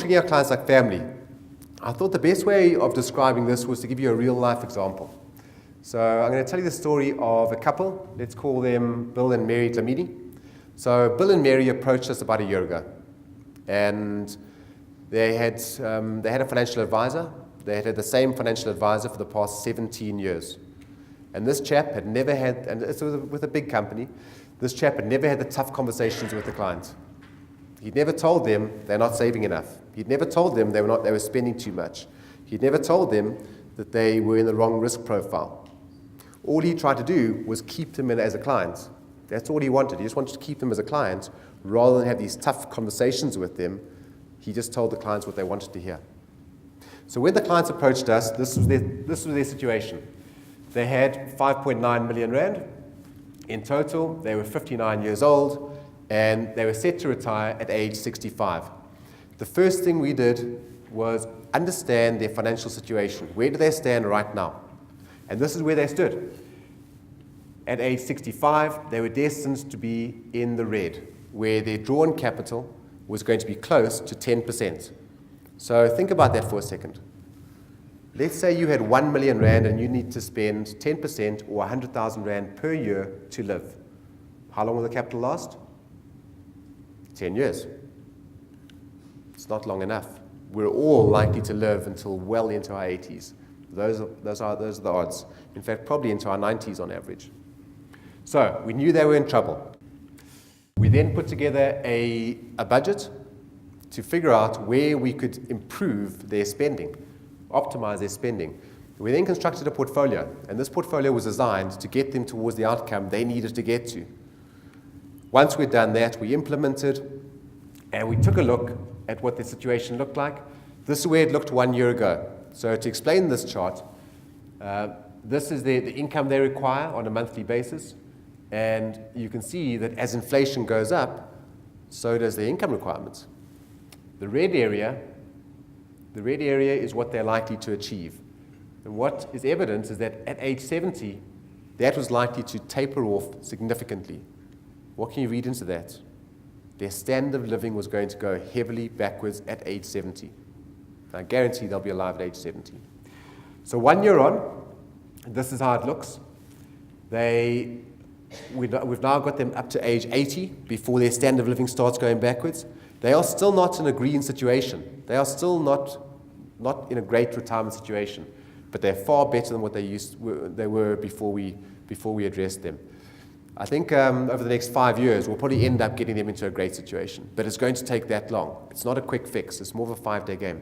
treating our clients like family, I thought the best way of describing this was to give you a real life example. So I'm going to tell you the story of a couple. Let's call them Bill and Mary Dlamini. So Bill and Mary approached us about a year ago, and they had a financial advisor. They had had the same financial advisor for the past 17 years. And this chap had never had, and it was with a big company, this chap had never had the tough conversations with the client. He'd never told them they're not saving enough. He'd never told them they were spending too much. He'd never told them that they were in the wrong risk profile. All he tried to do was keep them in as a client. That's all he wanted. He just wanted to keep them as a client rather than have these tough conversations with them. He just told the clients what they wanted to hear. So when the clients approached us, this was their situation. They had 5.9 million rand. In total, they were 59 years old, and they were set to retire at age 65. The first thing we did was understand their financial situation. Where do they stand right now? And this is where they stood. At age 65, they were destined to be in the red, where their drawn capital was going to be close to 10%. So think about that for a second. Let's say you had 1 million rand and you need to spend 10% or 100,000 rand per year to live. How long will the capital last? 10 years. It's not long enough. We're all likely to live until well into our 80s. Those are the odds. In fact, probably into our 90s on average. So we knew they were in trouble. We then put together a budget to figure out where we could improve their spending, optimize their spending. We then constructed a portfolio, and this portfolio was designed to get them towards the outcome they needed to get to. Once we'd done that, we implemented, and we took a look at what the situation looked like. This is where it looked 1 year ago. So to explain this chart, this is the income they require on a monthly basis, and you can see that as inflation goes up, so does the income requirements. The red area is what they're likely to achieve. And what is evident is that at age 70, that was likely to taper off significantly. What can you read into that? Their standard of living was going to go heavily backwards at age 70. I guarantee they'll be alive at age 70. So 1 year on, this is how it looks. We've now got them up to age 80 before their standard of living starts going backwards. They are still not in a green situation. They are still not in a great retirement situation, but they're far better than what they were before we addressed them. I think over the next 5 years, we'll probably end up getting them into a great situation, but it's going to take that long. It's not a quick fix. It's more of a 5-day game.